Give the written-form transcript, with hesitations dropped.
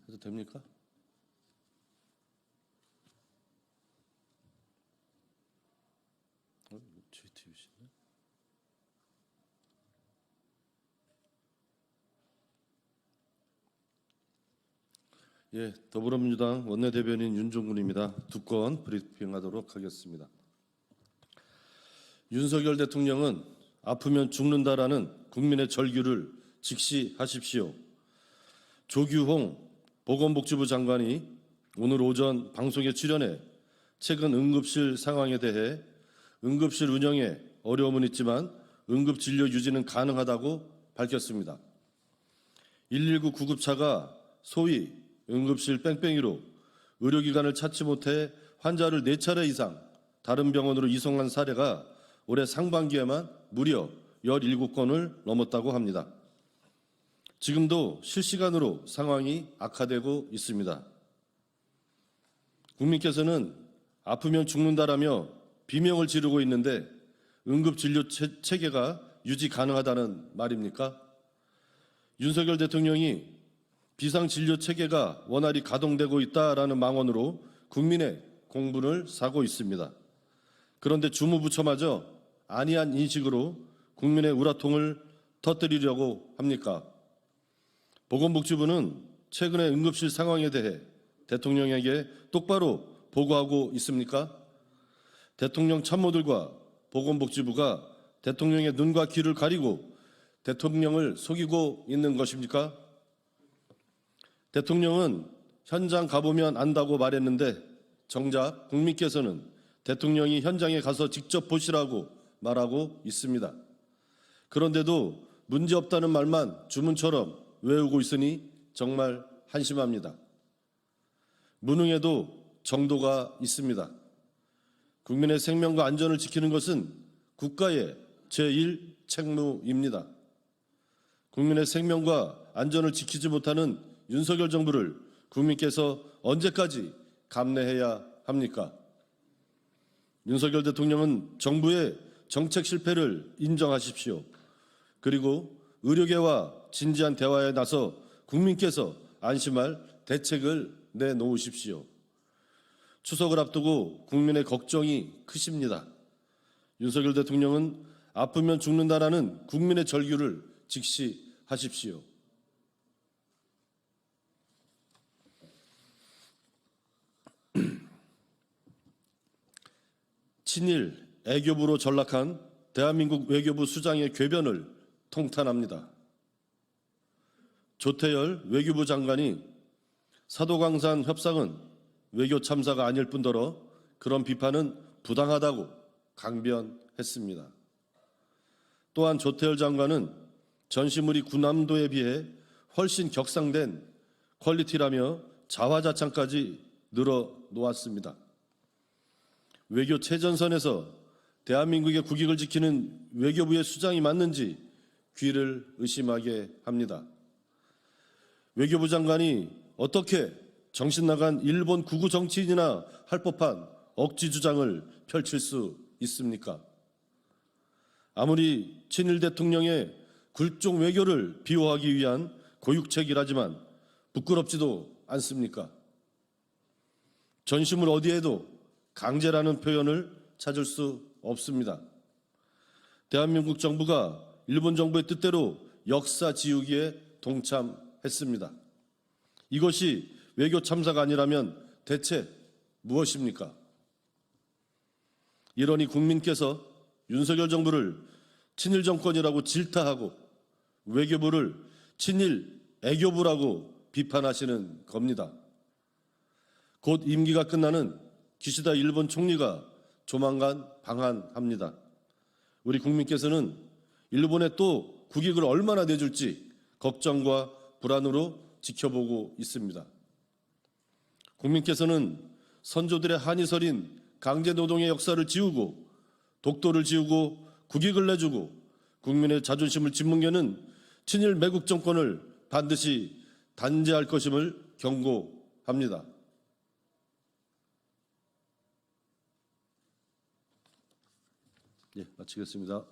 해도 됩니까? JTBC네. 예, 더불어민주당 원내대변인 윤종군입니다. 두 건 브리핑하도록 하겠습니다. 윤석열 대통령은 아프면 죽는다라는 국민의 절규를 직시하십시오. 조규홍 보건복지부 장관이 오늘 오전 방송에 출연해 최근 응급실 상황에 대해 응급실 운영에 어려움은 있지만 응급진료 유지는 가능하다고 밝혔습니다. 119 구급차가 소위 응급실 뺑뺑이로 의료기관을 찾지 못해 환자를 4차례 이상 다른 병원으로 이송한 사례가 올해 상반기에만 무려 17건을 넘었다고 합니다. 지금도 실시간으로 상황이 악화되고 있습니다. 국민께서는 아프면 죽는다라며 비명을 지르고 있는데 응급진료 체계가 유지 가능하다는 말입니까? 윤석열 대통령이 비상진료 체계가 원활히 가동되고 있다라는 망언으로 국민의 공분을 사고 있습니다. 그런데 주무부처마저 안이한 인식으로 국민의 우라통을 터뜨리려고 합니까? 보건복지부는 최근의 응급실 상황에 대해 대통령에게 똑바로 보고하고 있습니까? 대통령 참모들과 보건복지부가 대통령의 눈과 귀를 가리고 대통령을 속이고 있는 것입니까? 대통령은 현장 가보면 안다고 말했는데 정작 국민께서는 대통령이 현장에 가서 직접 보시라고 말하고 있습니다. 그런데도 문제없다는 말만 주문처럼 외우고 있으니 정말 한심합니다. 무능에도 정도가 있습니다. 국민의 생명과 안전을 지키는 것은 국가의 제1 책무입니다. 국민의 생명과 안전을 지키지 못하는 윤석열 정부를 국민께서 언제까지 감내해야 합니까? 윤석열 대통령은 정부의 정책 실패를 인정하십시오. 그리고 의료계와 진지한 대화에 나서 국민께서 안심할 대책을 내놓으십시오. 추석을 앞두고 국민의 걱정이 크십니다. 윤석열 대통령은 아프면 죽는다라는 국민의 절규를 직시하십시오. 친일 애교부로 전락한 대한민국 외교부 수장의 궤변을 통탄합니다. 조태열 외교부 장관이 사도광산 협상은 외교 참사가 아닐 뿐더러 그런 비판은 부당하다고 강변했습니다. 또한 조태열 장관은 전시물이 군함도에 비해 훨씬 격상된 퀄리티라며 자화자찬까지 늘어놓았습니다. 외교 최전선에서 대한민국의 국익을 지키는 외교부의 수장이 맞는지 귀를 의심하게 합니다. 외교부 장관이 어떻게 정신나간 일본 구구 정치인이나 할 법한 억지 주장을 펼칠 수 있습니까? 아무리 친일 대통령의 굴종 외교를 비호하기 위한 고육책이라지만 부끄럽지도 않습니까? 전시물 어디에도 강제라는 표현을 찾을 수 없습니다. 대한민국 정부가 일본 정부의 뜻대로 역사 지우기에 동참했습니다. 이것이 외교 참사가 아니라면 대체 무엇입니까? 이러니 국민께서 윤석열 정부를 친일 정권이라고 질타하고 외교부를 친일 애교부라고 비판하시는 겁니다. 곧 임기가 끝나는 기시다 일본 총리가 조만간 방한합니다. 우리 국민께서는 일본에 또 국익을 얼마나 내줄지 걱정과 불안으로 지켜보고 있습니다. 국민께서는 선조들의 한이 서린 강제노동의 역사를 지우고 독도를 지우고 국익을 내주고 국민의 자존심을 짓뭉개는 친일 매국 정권을 반드시 단죄할 것임을 경고합니다. 예, 마치겠습니다.